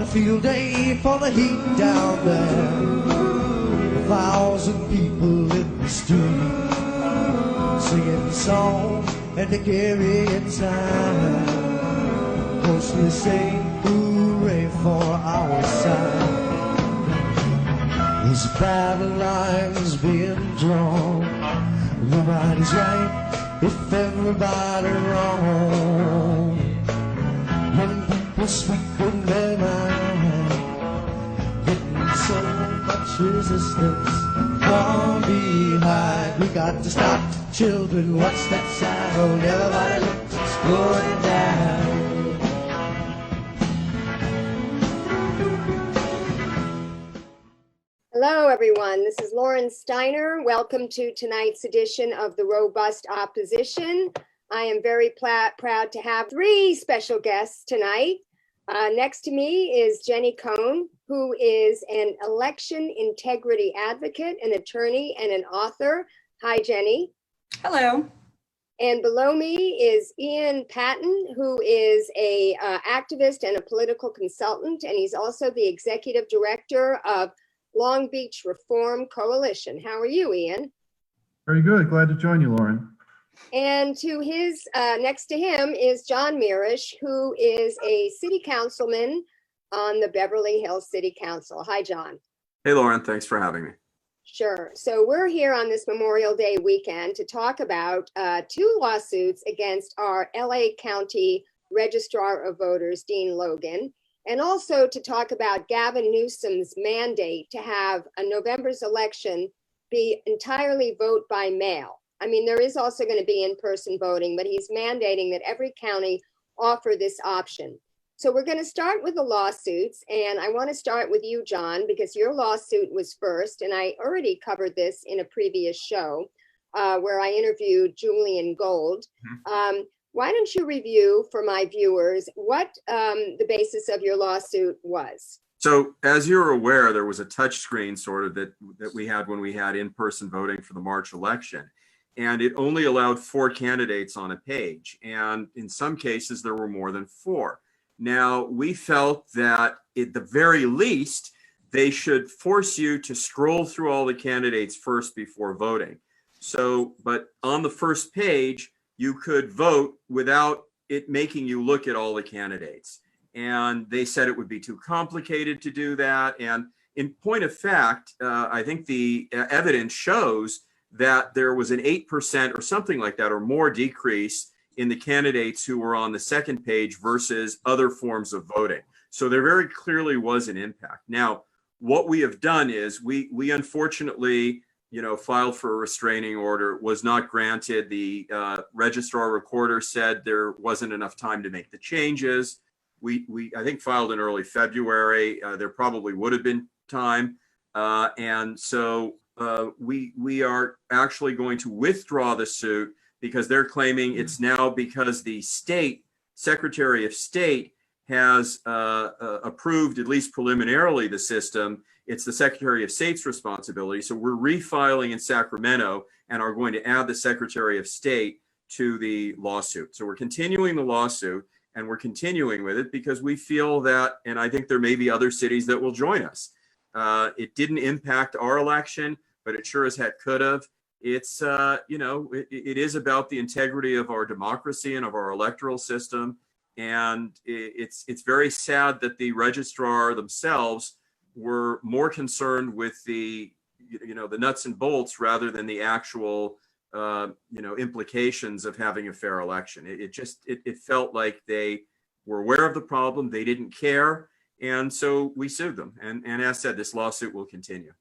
field day for the heat down there. 1,000 people in the street singing the song and the carrying sign. Mostly saying hooray for our side. There's battle lines being drawn. Nobody's right if everybody wrong. Young people sweet in their mind, getting so much resistance from behind. We got to stop the children, what's that sound? Everybody looks, it's going down. Hello, everyone. This is Lauren Steiner. Welcome to tonight's edition of The Robust Opposition. I am very proud to have three special guests tonight. Next to me is Jenny Cohn, who is an election integrity advocate, an attorney, and an author. Hi, Jenny. Hello. And below me is Ian Patton, who is a activist and a political consultant, and he's also the executive director of Long Beach Reform Coalition. How are you, Ian? Very good. Glad to join you, Lauren. And to his next to him is John Mirisch, who is a city councilman on the Beverly Hills City Council. Hi, John. Hey, Lauren. Thanks for having me. Sure. So we're here on this Memorial Day weekend to talk about two lawsuits against our LA County Registrar of Voters, Dean Logan, and also to talk about Gavin Newsom's mandate to have a November's election be entirely vote by mail. I mean, there is also going to be in-person voting, but he's mandating that every county offer this option. So we're going to start with the lawsuits, and I want to start with you, John, because your lawsuit was first, and I already covered this in a previous show where I interviewed Julian Gold. Why don't you review for my viewers what the basis of your lawsuit was? So as you're aware, there was a touchscreen sort of that we had when we had in-person voting for the March election. And it only allowed 4 candidates on a page. And in some cases, there were more than 4. Now, we felt that at the very least, they should force you to scroll through all the candidates first before voting. So, but on the first page, you could vote without it making you look at all the candidates. And they said it would be too complicated to do that. And in point of fact, I think the evidence shows that there was an 8% or something like that or more decrease in the candidates who were on the second page versus other forms of voting. So there very clearly was an impact. Now, what we have done is we unfortunately, filed for a restraining order, was not granted. The registrar recorder said there wasn't enough time to make the changes. We I think filed in early February. There probably would have been time. And so we are actually going to withdraw the suit because they're claiming it's now because the state Secretary of State has approved, at least preliminarily, the system. It's the Secretary of State's responsibility. So we're refiling in Sacramento and are going to add the Secretary of State to the lawsuit. So we're continuing the lawsuit and we're continuing with it because we feel that, and I think there may be other cities that will join us. It didn't impact our election, but it sure as heck could have. It's, it is about the integrity of our democracy and of our electoral system. And it's very sad that the registrar themselves were more concerned with the nuts and bolts rather than the actual, implications of having a fair election. It felt like they were aware of the problem. They didn't care. And so we sued them. And as said, this lawsuit will continue.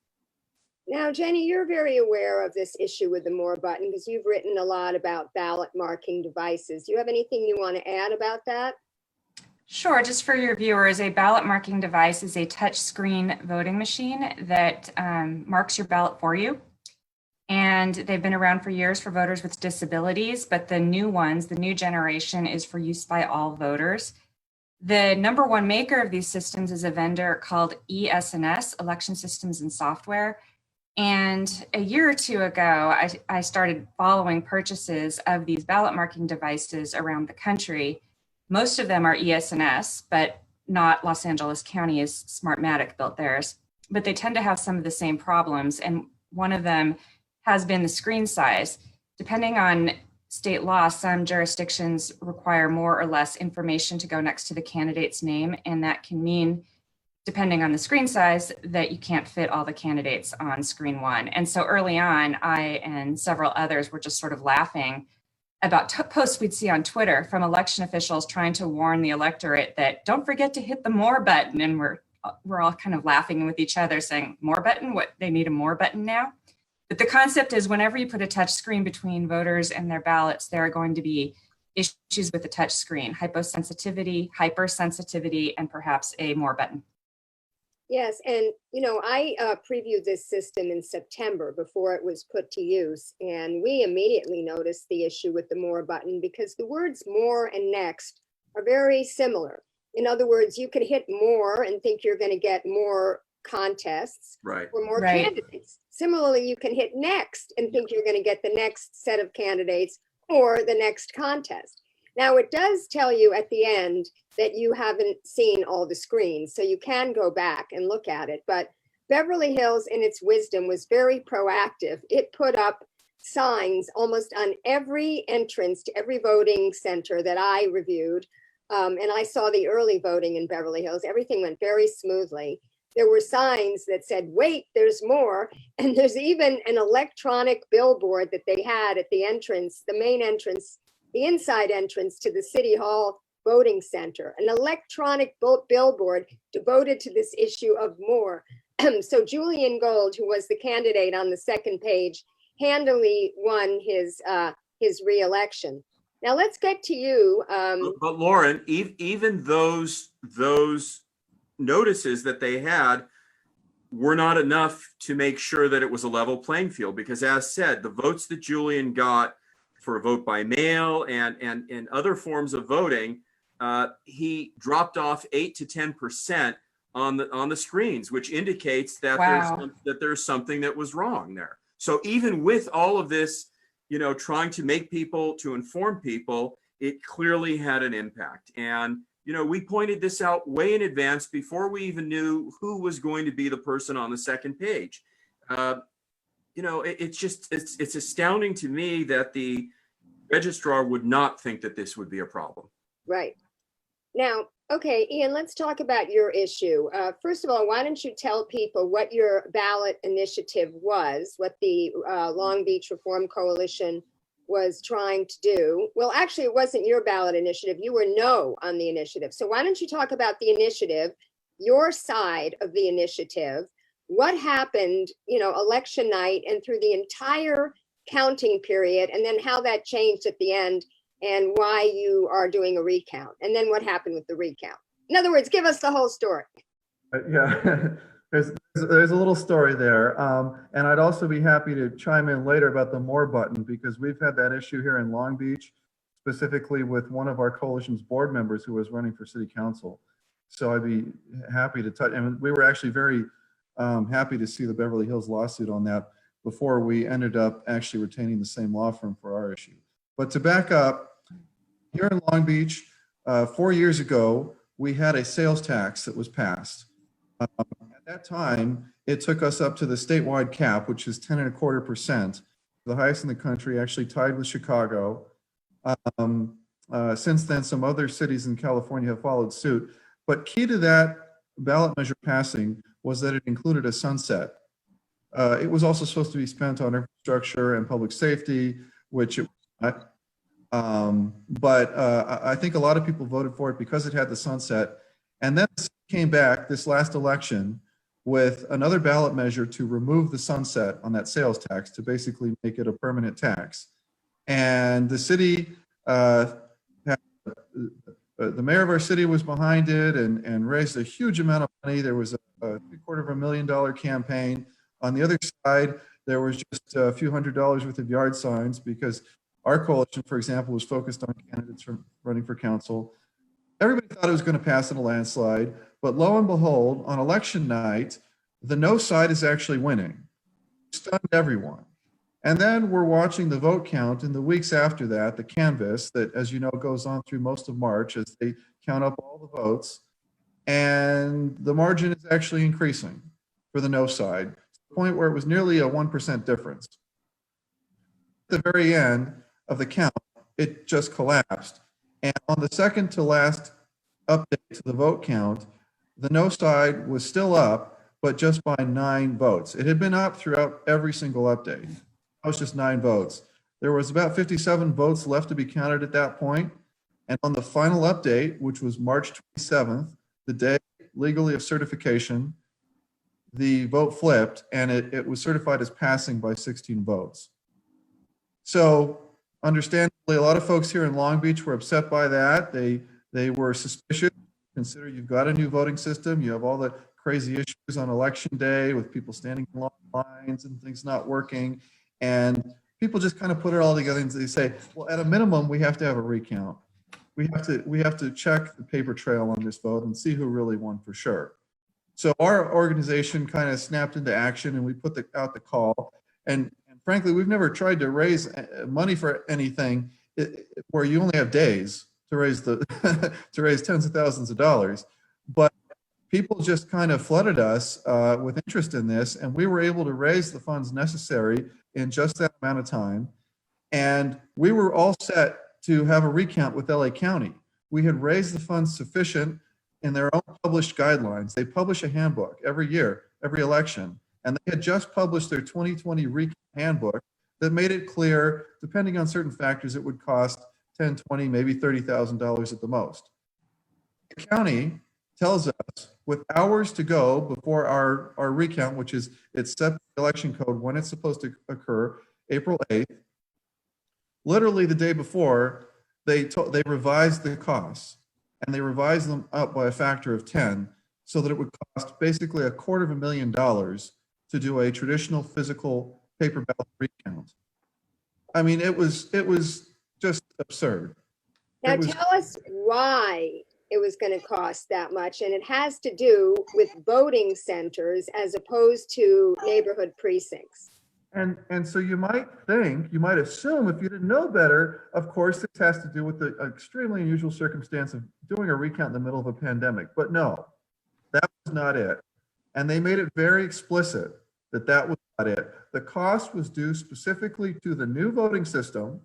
Now, Jenny, you're very aware of this issue with the More button because you've written a lot about ballot marking devices. Do you have anything you want to add about that? Sure. Just for your viewers, a ballot marking device is a touchscreen voting machine that marks your ballot for you. And they've been around for years for voters with disabilities, but the new ones, the new generation, is for use by all voters. The number one maker of these systems is a vendor called ES&S, Election Systems and Software. And a year or two ago, I started following purchases of these ballot marking devices around the country. Most of them are ES&S, but not Los Angeles County, as Smartmatic built theirs, but they tend to have some of the same problems. And one of them has been the screen size. Depending on state law, some jurisdictions require more or less information to go next to the candidate's name. And that can mean, depending on the screen size, that you can't fit all the candidates on screen one. And so early on, I and several others were just sort of laughing about posts we'd see on Twitter from election officials trying to warn the electorate that don't forget to hit the more button. And we're all kind of laughing with each other saying, more button? What, they need a more button now? But the concept is whenever you put a touch screen between voters and their ballots, there are going to be issues with the touch screen, hyposensitivity, hypersensitivity, and perhaps a more button. Yes, and I previewed this system in September before it was put to use, and we immediately noticed the issue with the more button because the words more and next are very similar. In other words, you could hit more and think you're going to get more contests Right. or more Right. candidates. Similarly, you can hit next and think you're going to get the next set of candidates or the next contest. Now, it does tell you at the end that you haven't seen all the screens, so you can go back and look at it. But Beverly Hills, in its wisdom, was very proactive. It put up signs almost on every entrance to every voting center that I reviewed. And I saw the early voting in Beverly Hills. Everything went very smoothly. There were signs that said, wait, there's more. And there's even an electronic billboard that they had at the entrance, the main entrance, the inside entrance to the City Hall voting center, an electronic billboard devoted to this issue of more. So Julian Gold, who was the candidate on the second page, handily won his re-election. Now let's get to you. But Lauren, even those notices that they had were not enough to make sure that it was a level playing field, because as said, the votes that Julian got for a vote by mail and other forms of voting, he dropped off 8 to 10% on the screens, which indicates that Wow. there's something that was wrong there. So even with all of this, trying to make people, to inform people, it clearly had an impact. And we pointed this out way in advance before we even knew who was going to be the person on the second page. It's astounding to me that the registrar would not think that this would be a problem. Right. Now, okay, Ian, let's talk about your issue. First of all, why don't you tell people what your ballot initiative was, what the Long Beach Reform Coalition was trying to do? Well, actually, it wasn't your ballot initiative. You were no on the initiative. So why don't you talk about the initiative, your side of the initiative, what happened, election night and through the entire counting period, and then how that changed at the end and why you are doing a recount, and then what happened with the recount. In other words, give us the whole story. Yeah, there's a little story there. And I'd also be happy to chime in later about the more button, because we've had that issue here in Long Beach, specifically with one of our coalition's board members who was running for city council. So I'd be happy to touch, and we were actually very happy to see the Beverly Hills lawsuit on that before we ended up actually retaining the same law firm for our issue. But to back up, here in Long Beach, 4 years ago, we had a sales tax that was passed. At that time, it took us up to the statewide cap, which is 10.25%, the highest in the country, actually tied with Chicago. Since then, some other cities in California have followed suit. But key to that ballot measure passing was that it included a sunset. It was also supposed to be spent on infrastructure and public safety, which it was not. But I think a lot of people voted for it because it had the sunset. And then it came back this last election with another ballot measure to remove the sunset on that sales tax, to basically make it a permanent tax. And the city, the mayor of our city was behind it and raised a huge amount of money. There was a $750,000 campaign. On the other side, there was just a few $100s worth of yard signs, because our coalition, for example, was focused on candidates running for council. Everybody thought it was going to pass in a landslide, but lo and behold, on election night, the no side is actually winning. Stunned everyone. And then we're watching the vote count in the weeks after that, the canvass that, as you know, goes on through most of March as they count up all the votes. and the margin is actually increasing for the no side, to the point where it was nearly a 1% difference. At the very end of the count, it just collapsed. And on the second to last update to the vote count, the no side was still up, but just by 9 votes. It had been up throughout every single update. That was just 9 votes. There was about 57 votes left to be counted at that point. And on the final update, which was March 27th, the day legally of certification, the vote flipped and it was certified as passing by 16 votes. So understandably, a lot of folks here in Long Beach were upset by that. They were suspicious. Consider you've got a new voting system. You have all the crazy issues on election day with people standing in long lines and things not working. And people just kind of put it all together and they say, well, at a minimum, we have to have a recount. We have to check the paper trail on this vote and see who really won for sure. So our organization kind of snapped into action and we put out the call. And frankly, we've never tried to raise money for anything where you only have days to raise to raise tens of thousands of dollars. But people just kind of flooded us with interest in this, and we were able to raise the funds necessary in just that amount of time. And we were all set to have a recount with LA County. We had raised the funds sufficient in their own published guidelines. They publish a handbook every year, every election, and they had just published their 2020 recount handbook that made it clear, depending on certain factors, it would cost $10, $20, maybe $30,000 at the most. The county tells us with hours to go before our recount, which is it's set the election code when it's supposed to occur, April 8th, literally the day before, they revised the costs, and they revised them up by a factor of 10 so that it would cost basically $250,000 to do a traditional physical paper ballot recount. I mean, it was just absurd. Now tell us why it was going to cost that much, and it has to do with voting centers as opposed to neighborhood precincts. And so you might assume, if you didn't know better, of course, this has to do with the extremely unusual circumstance of doing a recount in the middle of a pandemic. But no, that was not it. And they made it very explicit that that was not it. The cost was due specifically to the new voting system.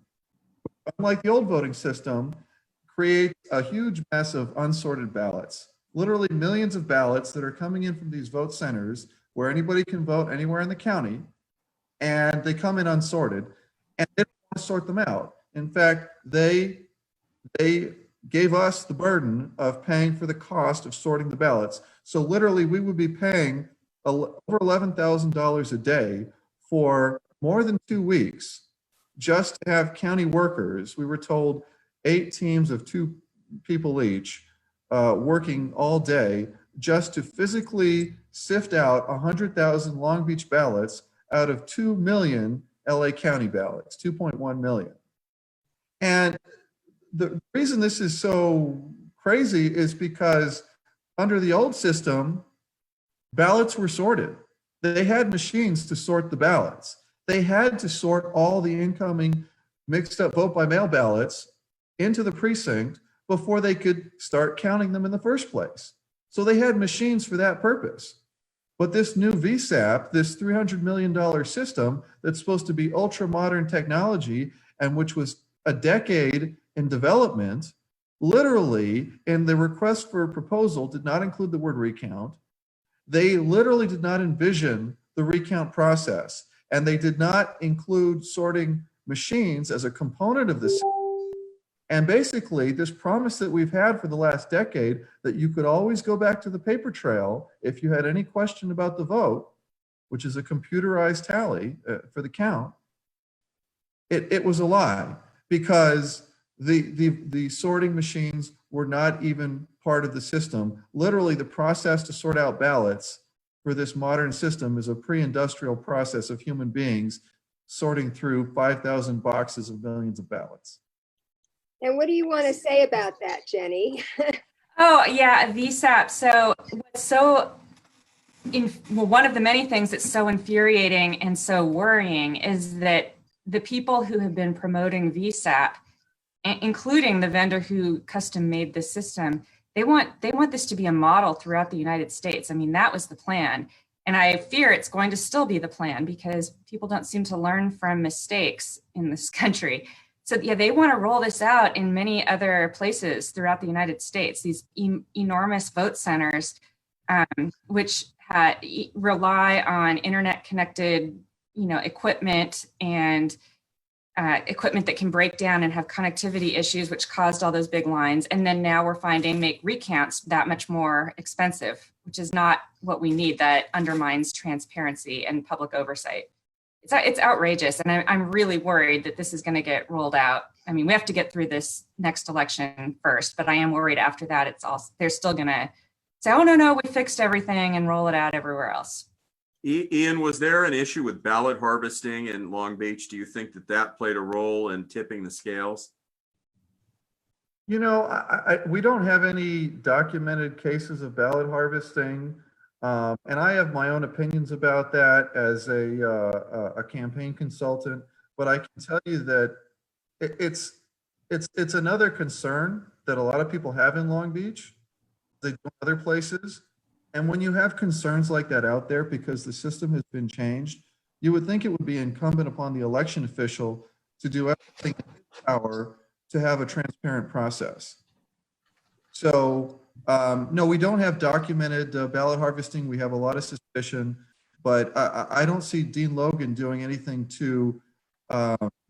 Unlike the old voting system, creates a huge mess of unsorted ballots. Literally millions of ballots that are coming in from these vote centers where anybody can vote anywhere in the county, and they come in unsorted, and they don't want to sort them out. In fact, they gave us the burden of paying for the cost of sorting the ballots. So literally, we would be paying over $11,000 a day for more than 2 weeks just to have county workers. We were told 8 teams of 2 people each working all day just to physically sift out 100,000 Long Beach ballots out of 2 million LA County ballots, 2.1 million. And the reason this is so crazy is because under the old system, ballots were sorted. They had machines to sort the ballots. They had to sort all the incoming mixed up vote by mail ballots into the precinct before they could start counting them in the first place. So they had machines for that purpose. But this new VSAP, this $300 million system that's supposed to be ultra modern technology and which was a decade in development, literally in the request for a proposal did not include the word recount. They literally did not envision the recount process, and they did not include sorting machines as a component of this. And basically, this promise that we've had for the last decade that you could always go back to the paper trail if you had any question about the vote, which is a computerized tally for the count, it was a lie, because the sorting machines were not even part of the system. Literally, the process to sort out ballots for this modern system is a pre-industrial process of human beings sorting through 5,000 boxes of millions of ballots. And what do you want to say about that, Jenny? Oh, yeah, VSAP. So one of the many things that's so infuriating and so worrying is that the people who have been promoting VSAP, including the vendor who custom made the system, They want this to be a model throughout the United States. I mean, that was the plan. And I fear it's going to still be the plan because people don't seem to learn from mistakes in this country. So yeah, they want to roll this out in many other places throughout the United States, these enormous vote centers, which rely on internet connected, equipment and equipment that can break down and have connectivity issues, which caused all those big lines. And then now we're finding make recounts that much more expensive, which is not what we need. That undermines transparency and public oversight. It's outrageous. And I'm really worried that this is going to get rolled out. I mean, we have to get through this next election first, but I am worried after that, they're still going to say, oh, no, we fixed everything and roll it out everywhere else. Ian, was there an issue with ballot harvesting in Long Beach? Do you think that played a role in tipping the scales? We don't have any documented cases of ballot harvesting. And I have my own opinions about that as a campaign consultant, but I can tell you that it's another concern that a lot of people have in Long Beach. They do in other places. And when you have concerns like that out there, because the system has been changed, you would think it would be incumbent upon the election official to do everything in his power to have a transparent process. So, no, we don't have documented ballot harvesting. We have a lot of suspicion, but I don't see Dean Logan doing anything to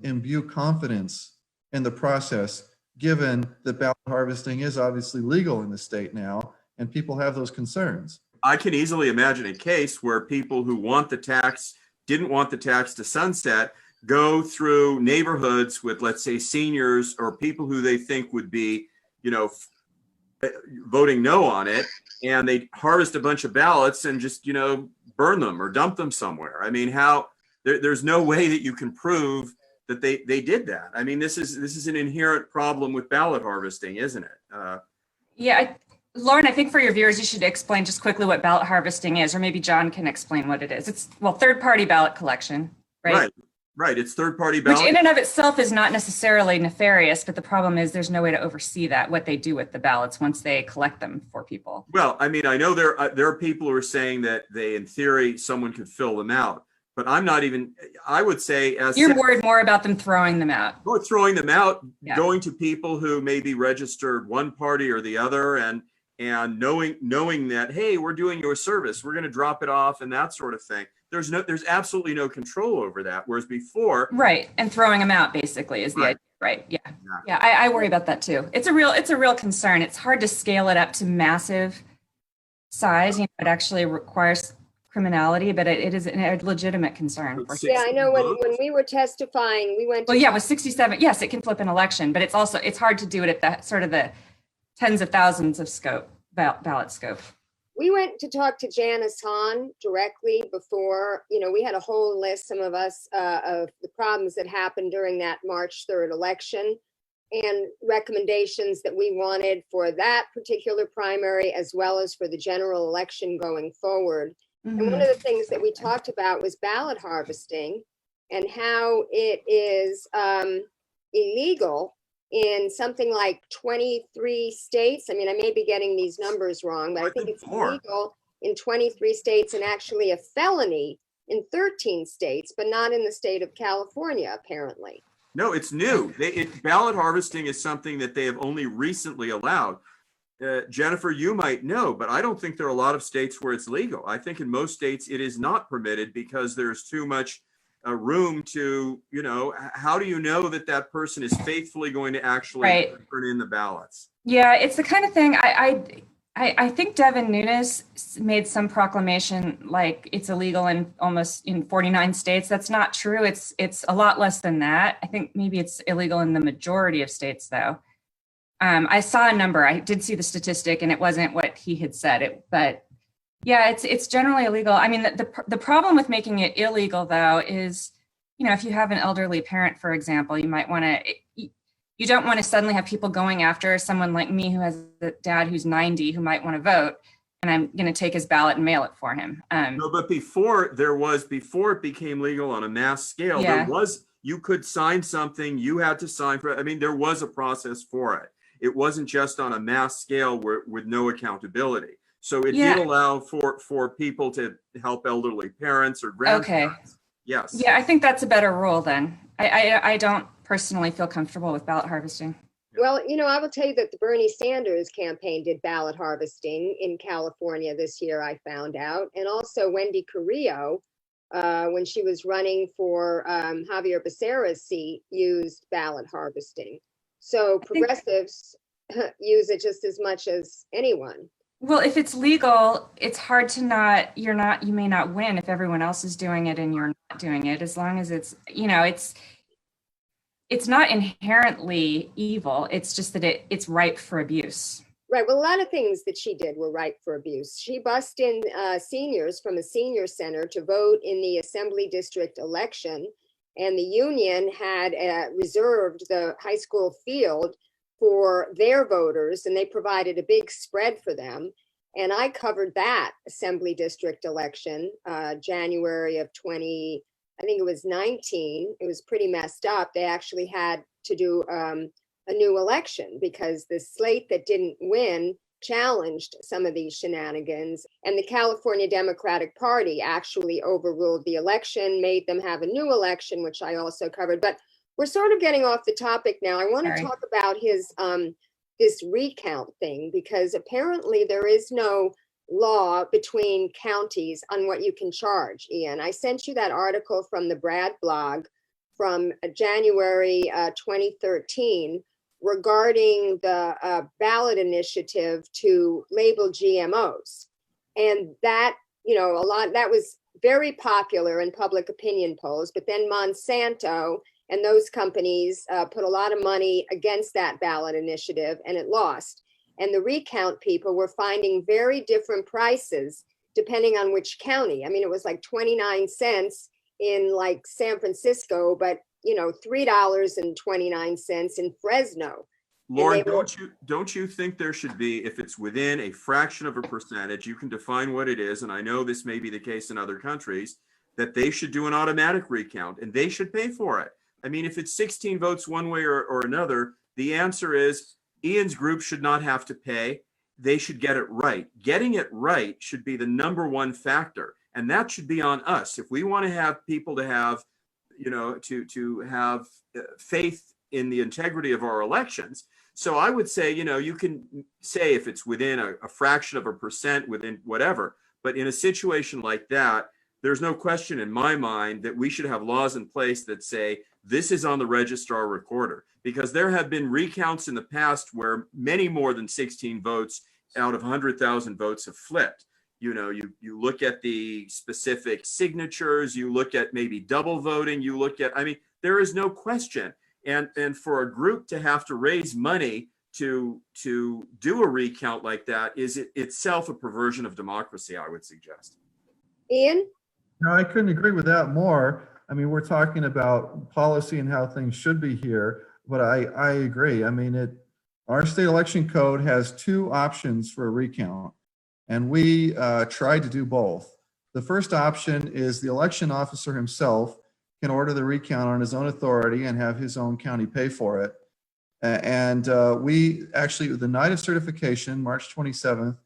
imbue confidence in the process, given that ballot harvesting is obviously legal in the state now, and people have those concerns. I can easily imagine a case where people who didn't want the tax to sunset, go through neighborhoods with, let's say, seniors or people who they think would be, voting no on it, and they harvest a bunch of ballots and just, burn them or dump them somewhere. I mean, there's no way that you can prove that they did that. I mean, this is an inherent problem with ballot harvesting, isn't it? Lauren, I think for your viewers, you should explain just quickly what ballot harvesting is, or maybe John can explain what it is. It's, third-party ballot collection, right? Right. It's third-party ballot. Which in and of itself is not necessarily nefarious, but the problem is there's no way to oversee that, what they do with the ballots once they collect them for people. Well, I mean, I know there are people who are saying that in theory, someone could fill them out, but I'm not even, I would say you're worried more about them throwing them out. Throwing them out, yeah. Going to people who may be registered one party or the other, and knowing that, hey, we're doing you a service, we're going to drop it off and that sort of thing. There's absolutely no control over that. Whereas before, right, and throwing them out basically is the idea, right? Yeah. I worry about that too. It's a real concern. It's hard to scale it up to massive size. It actually requires criminality, but it is a legitimate concern. Yeah, I know when we were testifying, we went. With 67, yes, it can flip an election, but it's hard to do it at the tens of thousands of ballot scope. We went to talk to Janice Hahn directly before, we had a whole list, some of us, of the problems that happened during that March 3rd election and recommendations that we wanted for that particular primary, as well as for the general election going forward. Mm-hmm. And one of the things that we talked about was ballot harvesting and how it is illegal in something like 23 states. I mean, I may be getting these numbers wrong, but I think it's illegal in 23 states and actually a felony in 13 states, but not in the state of California, apparently. No, it's new. Ballot harvesting is something that they have only recently allowed. Jennifer, you might know, but I don't think there are a lot of states where it's legal. I think in most states it is not permitted because there's too much room to, how do you know that person is faithfully going to actually turn in the ballots? Yeah, it's the kind of thing I think Devin Nunes made some proclamation like it's illegal in 49 states. That's not true. It's a lot less than that. I think maybe it's illegal in the majority of states though. I saw a number. I did see the statistic and it wasn't what he had said, but yeah, it's generally illegal. I mean, the problem with making it illegal, though, is, if you have an elderly parent, for example, you might want to, you don't want to suddenly have people going after someone like me who has a dad who's 90 who might want to vote, and I'm going to take his ballot and mail it for him. No, but before it became legal on a mass scale, you could sign something, you had to sign for it. I mean, there was a process for it. It wasn't just on a mass scale with no accountability. So it Yeah. did allow for people to help elderly parents or Okay. grandparents. Yes. Yeah, I think that's a better rule then. I don't personally feel comfortable with ballot harvesting. Well, I will tell you that the Bernie Sanders campaign did ballot harvesting in California this year, I found out. And also Wendy Carrillo, when she was running for Javier Becerra's seat, used ballot harvesting. So progressives use it just as much as anyone. Well, if it's legal, it's hard to you may not win if everyone else is doing it and you're not doing it, as long as it's, it's not inherently evil. It's just that it's ripe for abuse. Right. Well, a lot of things that she did were ripe for abuse. She bussed in seniors from a senior center to vote in the assembly district election. And the union had reserved the high school field for their voters, and they provided a big spread for them. And I covered that assembly district election, January of 20, I think it was 19. It was pretty messed up. They actually had to do a new election because the slate that didn't win challenged some of these shenanigans. And the California Democratic Party actually overruled the election, made them have a new election, which I also covered. But we're sort of getting off the topic now. I want to talk about his this recount thing, because apparently there is no law between counties on what you can charge. Ian, I sent you that article from the Brad blog from January 2013 regarding the ballot initiative to label GMOs. And that, that was very popular in public opinion polls, but then Monsanto and those companies put a lot of money against that ballot initiative, and it lost. And the recount people were finding very different prices depending on which county. I mean, it was like 29 cents in like San Francisco, but $3.29 in Fresno. Lauren, don't you think there should be, if it's within a fraction of a percentage, you can define what it is, and I know this may be the case in other countries, that they should do an automatic recount and they should pay for it. I mean, if it's 16 votes one way or another, the answer is Ian's group should not have to pay. They should get it right. Getting it right should be the number one factor, and that should be on us. If we want to have people to have, to have faith in the integrity of our elections. So I would say, you can say if it's within a fraction of a percent, within whatever, but in a situation like that, there's no question in my mind that we should have laws in place that say this is on the registrar recorder, because there have been recounts in the past where many more than 16 votes out of 100,000 votes have flipped. You look at the specific signatures, you look at maybe double voting, there is no question. And for a group to have to raise money to do a recount like that is itself a perversion of democracy, I would suggest. Ian? No, I couldn't agree with that more. I mean, we're talking about policy and how things should be here, but I agree. I mean, our state election code has two options for a recount, and we tried to do both. The first option is the election officer himself can order the recount on his own authority and have his own county pay for it. And we actually, the night of certification, March 27th,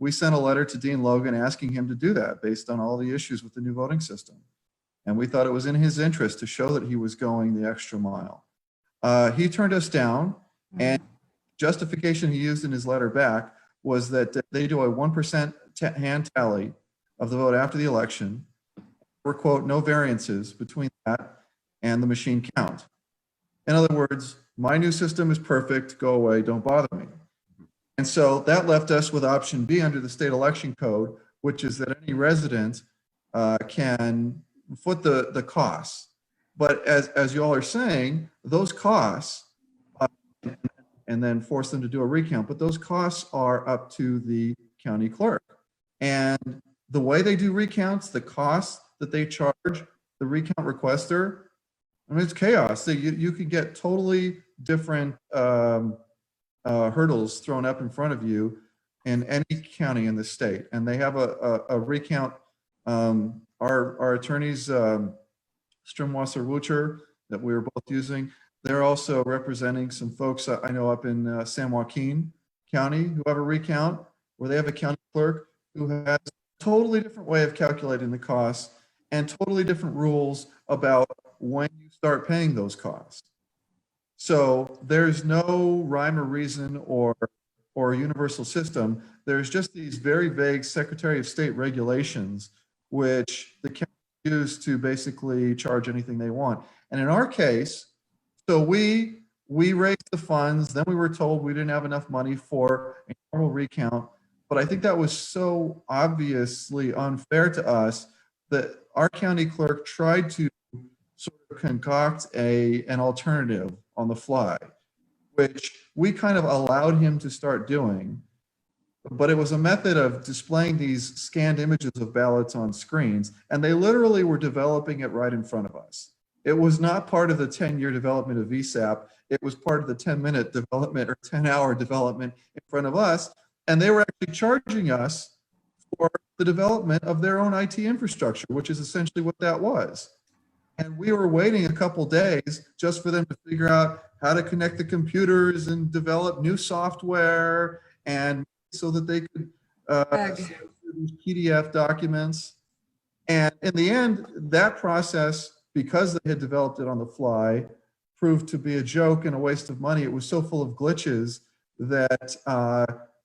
we sent a letter to Dean Logan asking him to do that based on all the issues with the new voting system. And we thought it was in his interest to show that he was going the extra mile. He turned us down, and justification he used in his letter back was that they do a 1% hand tally of the vote after the election. Or quote, no variances between that and the machine count. In other words, my new system is perfect, go away, don't bother me. And so that left us with option B under the state election code, which is that any resident can foot the costs. But as you all are saying, those costs, and then force them to do a recount, but those costs are up to the county clerk. And the way they do recounts, the costs that they charge the recount requester, I mean, it's chaos. So you could get totally different hurdles thrown up in front of you in any county in the state. And they have a recount. Our attorneys, Strimwasser Wucher, that we were both using, They're also representing some folks I know up in San Joaquin County who have a recount, where they have a county clerk who has a totally different way of calculating the costs and totally different rules about when you start paying those costs. So there's no rhyme or reason or universal system. There's just these very vague Secretary of State regulations, which the county use to basically charge anything they want. And in our case, so we raised the funds, then we were told we didn't have enough money for a normal recount. But I think that was so obviously unfair to us that our county clerk tried to sort of concoct an alternative on the fly, which we kind of allowed him to start doing. But it was a method of displaying these scanned images of ballots on screens, and they literally were developing it right in front of us. It was not part of the 10-year development of VSAP. It was part of the 10-minute development or 10-hour development in front of us. And they were actually charging us for the development of their own IT infrastructure, which is essentially what that was. And we were waiting a couple days just for them to figure out how to connect the computers and develop new software, and so that they could these PDF documents. And in the end, that process, because they had developed it on the fly, proved to be a joke and a waste of money. It was so full of glitches that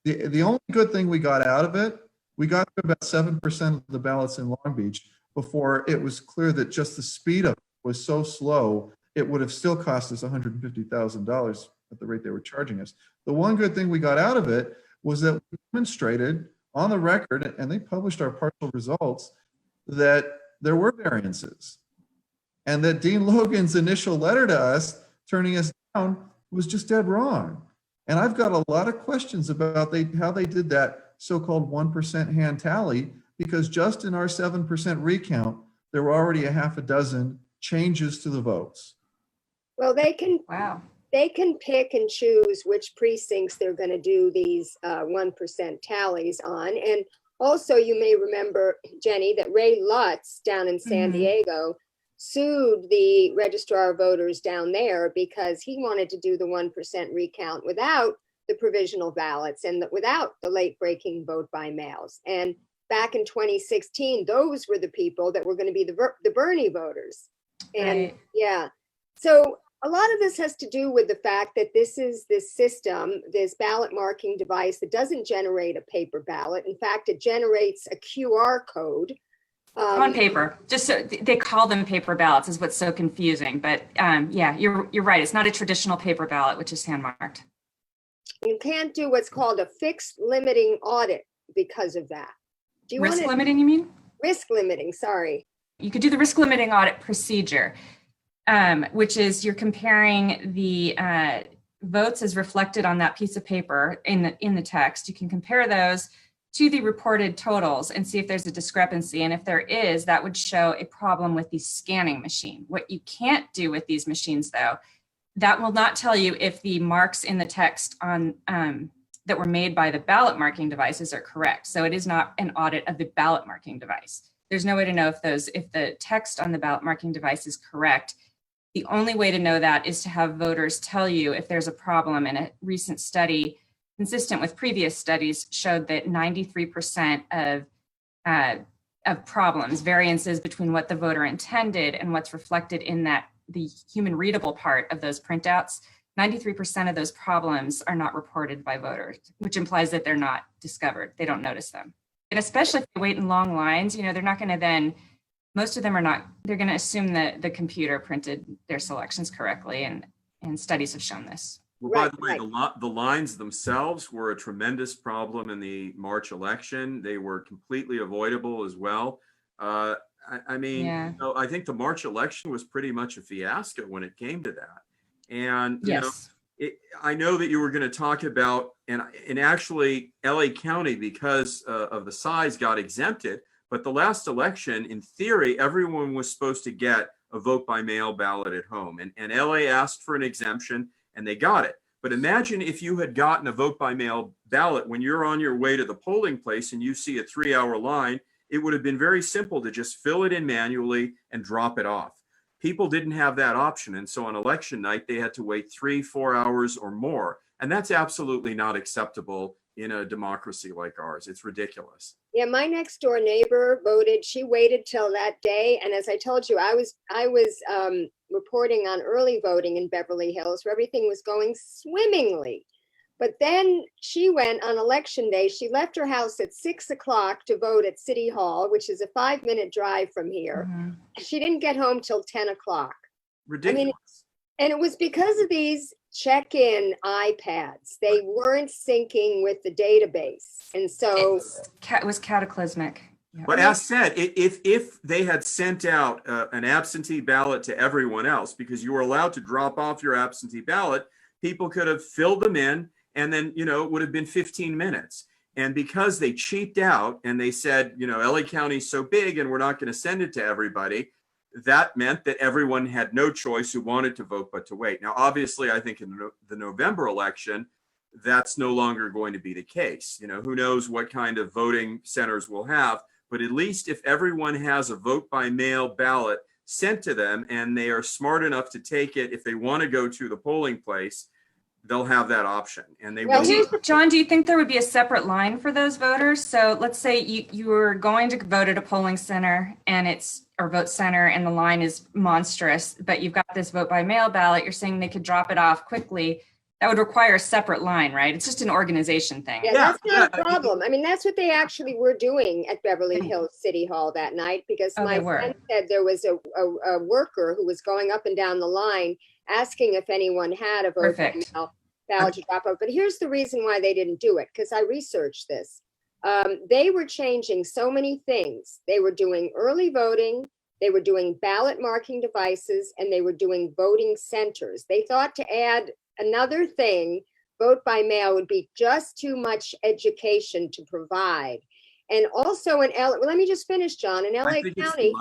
the only good thing we got out of it, we got about 7% of the ballots in Long Beach before it was clear that just the speed of it was so slow, it would have still cost us $150,000 at the rate they were charging us. The one good thing we got out of it was that we demonstrated on the record, and they published our partial results, that there were variances. And that Dean Logan's initial letter to us, turning us down, was just dead wrong. And I've got a lot of questions about how they did that so-called 1% hand tally, because just in our 7% recount, there were already a half a dozen changes to the votes. Well, they can Wow. they can pick and choose which precincts they're going to do these 1% tallies on. And also, you may remember, Jenny, that Ray Lutz down in San Diego sued the registrar of voters down there because he wanted to do the 1% recount without the provisional ballots and without the late breaking vote by mails. And back in 2016, those were the people that were going to be the Bernie voters. And Right. yeah, so a lot of this has to do with the fact that this system, this ballot marking device that doesn't generate a paper ballot. In fact, it generates a QR code. On paper, just so they call them paper ballots is what's so confusing. But yeah, you're right. It's not a traditional paper ballot, which is hand marked. You can't do what's called a fixed limiting audit because of that. Do you Risk want to, limiting, you mean? risk limiting, sorry. You could do the risk limiting audit procedure, which is you're comparing the votes as reflected on that piece of paper in the text. You can compare those to the reported totals and see if there's a discrepancy. And if there is, that would show a problem with the scanning machine. What you can't do with these machines, though, that will not tell you if the marks in the text on that were made by the ballot marking devices are correct. So it is not an audit of the ballot marking device. There's no way to know if the text on the ballot marking device is correct. The only way to know that is to have voters tell you if there's a problem. And a recent study, consistent with previous studies, showed that 93% of problems, variances between what the voter intended and what's reflected in the human readable part of those printouts, 93% of those problems are not reported by voters, which implies that they're not discovered. They don't notice them. And especially if they wait in long lines, they're not going to then, most of them are not, they're going to assume that the computer printed their selections correctly. And studies have shown this. Well, by the way, the lines themselves were a tremendous problem in the March election. They were completely avoidable as well. I mean, Yeah. I think the March election was pretty much a fiasco when it came to that. And Yes. I know that you were going to talk about, and actually LA County, because of the size, got exempted. But the last election, in theory, everyone was supposed to get a vote by mail ballot at home. And LA asked for an exemption and they got it. But imagine if you had gotten a vote by mail ballot when you're on your way to the polling place and you see a 3-hour line. It would have been very simple to just fill it in manually and drop it off. People didn't have that option. And so on election night, they had to wait 3-4 hours or more. And that's absolutely not acceptable in a democracy like ours. It's ridiculous. Yeah, my next door neighbor voted. She waited till that day. And as I told you, I was reporting on early voting in Beverly Hills where everything was going swimmingly. But then she went on election day. She left her house at 6 o'clock to vote at City Hall, which is a 5-minute drive from here. She didn't get home till 10 o'clock. Ridiculous. I mean, and it was because of these check-in iPads. They weren't syncing with the database. And so it was cataclysmic. Yeah. But as said, if they had sent out an absentee ballot to everyone else, because you were allowed to drop off your absentee ballot, people could have filled them in, and then, it would have been 15 minutes. And because they cheaped out and they said, LA County's so big and we're not going to send it to everybody, that meant that everyone had no choice who wanted to vote but to wait. Now, obviously, I think in the November election, that's no longer going to be the case. Who knows what kind of voting centers we'll have, but at least if everyone has a vote by mail ballot sent to them and they are smart enough to take it, if they want to go to the polling place, they'll have that option. And they will. John, do you think there would be a separate line for those voters? So let's say you were going to vote at a polling center or vote center, and the line is monstrous, but you've got this vote by mail ballot. You're saying they could drop it off quickly. That would require a separate line, right? It's just an organization thing. Yeah, that's not a problem. I mean, that's what they actually were doing at Beverly Hills City Hall that night, because my friend said there was a worker who was going up and down the line asking if anyone had a vote by mail ballot to drop off. But here's the reason why they didn't do it, because I researched this. They were changing so many things. They were doing early voting, they were doing ballot marking devices, and they were doing voting centers. They thought to add another thing, vote by mail, would be just too much education to provide. And also in LA, well, let me just finish, John. In LA County,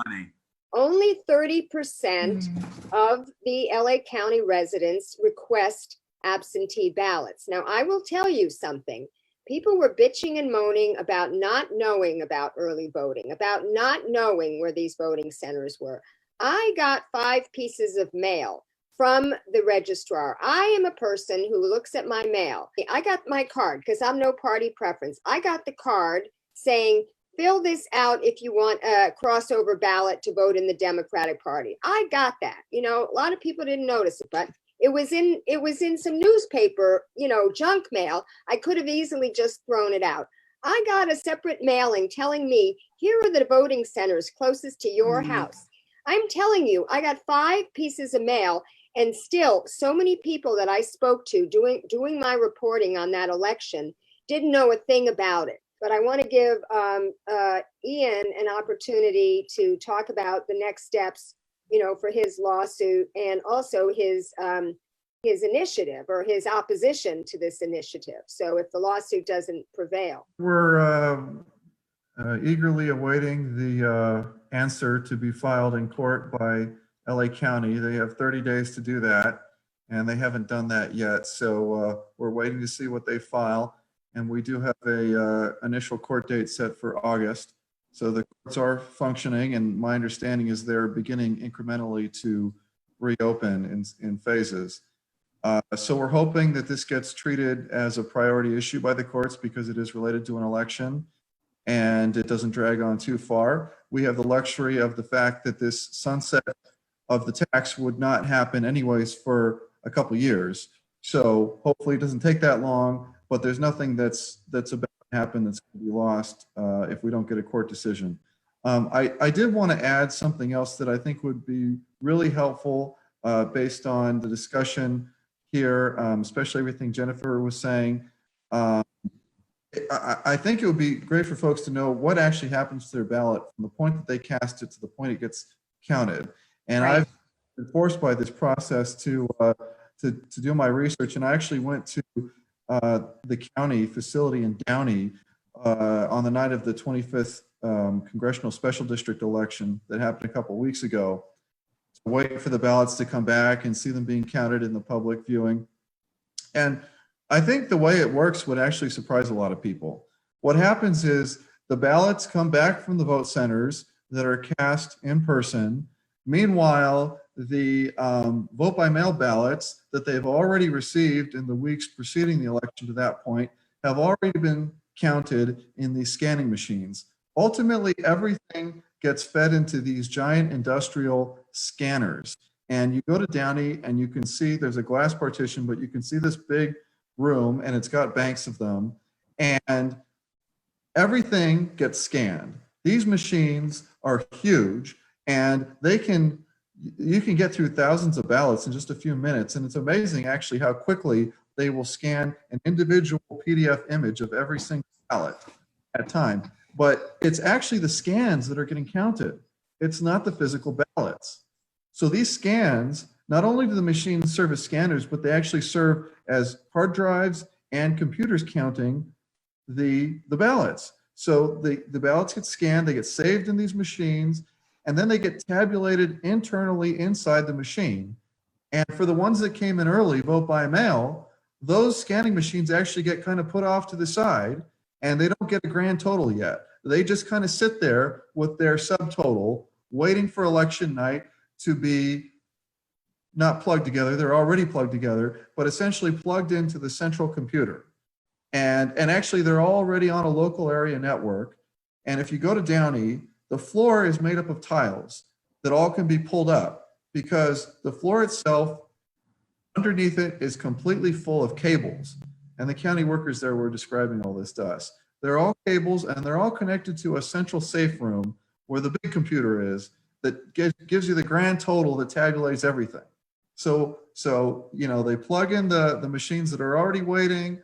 only 30% of the LA County residents request absentee ballots. Now, I will tell you something. People were bitching and moaning about not knowing about early voting, about not knowing where these voting centers were. I got 5 pieces of mail from the registrar. I am a person who looks at my mail. I got my card because I'm no party preference. I got the card saying, fill this out if you want a crossover ballot to vote in the Democratic Party. I got that. A lot of people didn't notice it, but it was in some newspaper, junk mail. I could have easily just thrown it out. I got a separate mailing telling me, here are the voting centers closest to your house. I'm telling you, I got 5 pieces of mail, and still so many people that I spoke to doing my reporting on that election didn't know a thing about it. But I want to give Ian an opportunity to talk about the next steps, for his lawsuit, and also his initiative or his opposition to this initiative. So if the lawsuit doesn't prevail. We're eagerly awaiting the answer to be filed in court by LA County. They have 30 days to do that, and they haven't done that yet. So we're waiting to see what they file. And we do have a initial court date set for August. So the courts are functioning, and my understanding is they're beginning incrementally to reopen in phases. So we're hoping that this gets treated as a priority issue by the courts because it is related to an election and it doesn't drag on too far. We have the luxury of the fact that this sunset of the tax would not happen anyways for a couple years. So hopefully it doesn't take that long, but there's nothing that's about to happen that's going to be lost if we don't get a court decision. I did want to add something else that I think would be really helpful based on the discussion here, especially everything Jennifer was saying. I think it would be great for folks to know what actually happens to their ballot from the point that they cast it to the point it gets counted. And I've been forced by this process to do my research, and I actually went to the county facility in Downey on the night of the 25th congressional special district election that happened a couple of weeks ago, to wait for the ballots to come back and see them being counted in the public viewing. And I think the way it works would actually surprise a lot of people. What happens is the ballots come back from the vote centers that are cast in person. Meanwhile, the vote by mail ballots that they've already received in the weeks preceding the election to that point have already been counted in these scanning machines. Ultimately, everything gets fed into these giant industrial scanners. And you go to Downey and you can see there's a glass partition, but you can see this big room and it's got banks of them. And everything gets scanned. These machines are huge and you can get through thousands of ballots in just a few minutes. And it's amazing actually how quickly they will scan an individual PDF image of every single ballot at a time. But it's actually the scans that are getting counted. It's not the physical ballots. So these scans, not only do the machines serve as scanners, but they actually serve as hard drives and computers counting the ballots. So the ballots get scanned, they get saved in these machines, and then they get tabulated internally inside the machine. And for the ones that came in early, vote by mail, those scanning machines actually get kind of put off to the side and they don't get a grand total yet. They just kind of sit there with their subtotal waiting for election night to be not plugged together. They're already plugged together, but essentially plugged into the central computer. And actually they're already on a local area network. And if you go to Downey, the floor is made up of tiles that all can be pulled up because the floor itself, underneath it is completely full of cables. And the county workers there were describing all this to us. They're all cables and they're all connected to a central safe room where the big computer is that gives you the grand total that tabulates everything. So you know, they plug in the machines that are already waiting.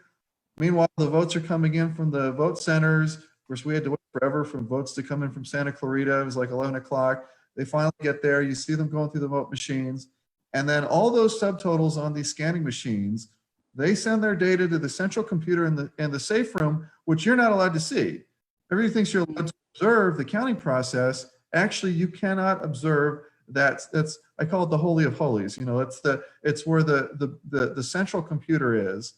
Meanwhile, the votes are coming in from the vote centers. Of course, we had to wait forever for votes to come in from Santa Clarita. It was like 11 o'clock. They finally get there. You see them going through the vote machines. And then all those subtotals on these scanning machines, they send their data to the central computer in the safe room, which you're not allowed to see. Everybody thinks you're allowed to observe the counting process. Actually, you cannot observe that. That's, I call it the Holy of Holies. You know, it's where the central computer is.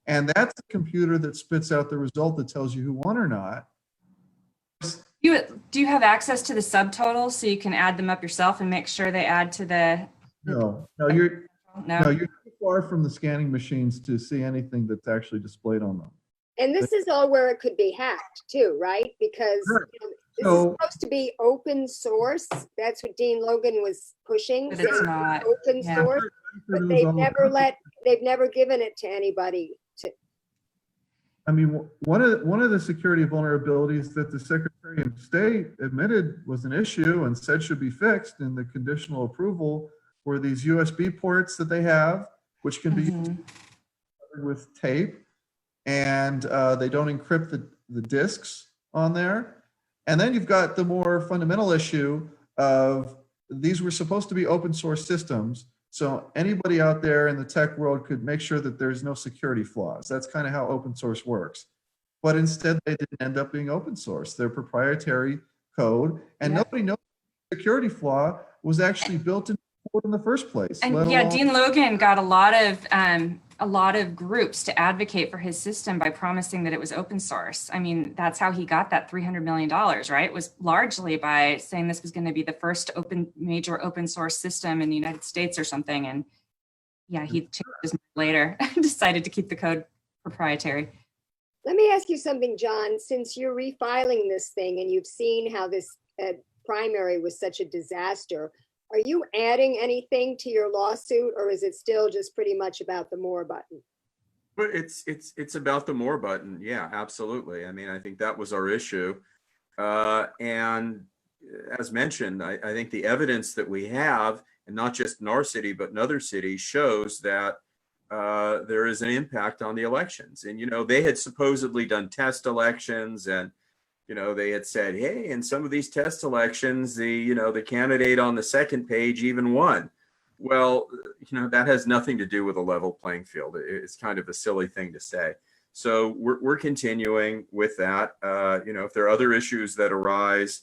And that's the computer that spits out the result that tells you who won or not. Do you have access to the subtotals so you can add them up yourself and make sure they add to the? No, you're too far from the scanning machines to see anything that's actually displayed on them. And this is all where it could be hacked too, right? Because you know, this is supposed to be open source. That's what Dean Logan was pushing. But it's not. Open source, but they've never given it to anybody. I mean, one of the security vulnerabilities that the Secretary of State admitted was an issue and said should be fixed in the conditional approval were these USB ports that they have, which can be used with tape, and they don't encrypt the disks on there. And then you've got the more fundamental issue of these were supposed to be open source systems. So anybody out there in the tech world could make sure that there's no security flaws. That's kind of how open source works. But instead, they didn't end up being open source. They're proprietary code, and nobody knows the security flaw was actually built in code in the first place. And yeah, Dean Logan got a lot of groups to advocate for his system by promising that it was open source. I mean, that's how he got that $300 million, right? It was largely by saying this was going to be the first major open source system in the United States or something. And yeah, he changed his mind later, decided to keep the code proprietary. Let me ask you something, John. Since you're refiling this thing and you've seen how this primary was such a disaster, are you adding anything to your lawsuit, or is it still just pretty much about the more button? But it's about the more button. Yeah, absolutely. I mean, I think that was our issue. And as mentioned, I think the evidence that we have, and not just in our city, but in other cities, shows that there is an impact on the elections. And, you know, they had supposedly done test elections, and you know, they had said, hey, in some of these test elections, the candidate on the second page even won. Well, you know, that has nothing to do with a level playing field. It's kind of a silly thing to say. So we're continuing with that. You know, if there are other issues that arise,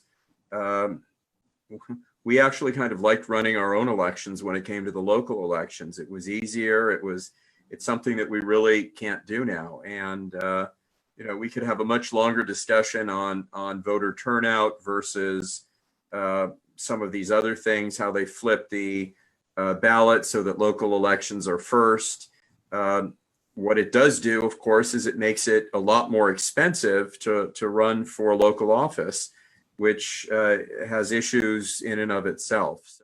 we actually kind of liked running our own elections when it came to the local elections. It was easier. It's something that we really can't do now. And, you know, we could have a much longer discussion on voter turnout versus some of these other things, how they flip the ballot so that local elections are first. What it does do, of course, is it makes it a lot more expensive to run for local office, which has issues in and of itself.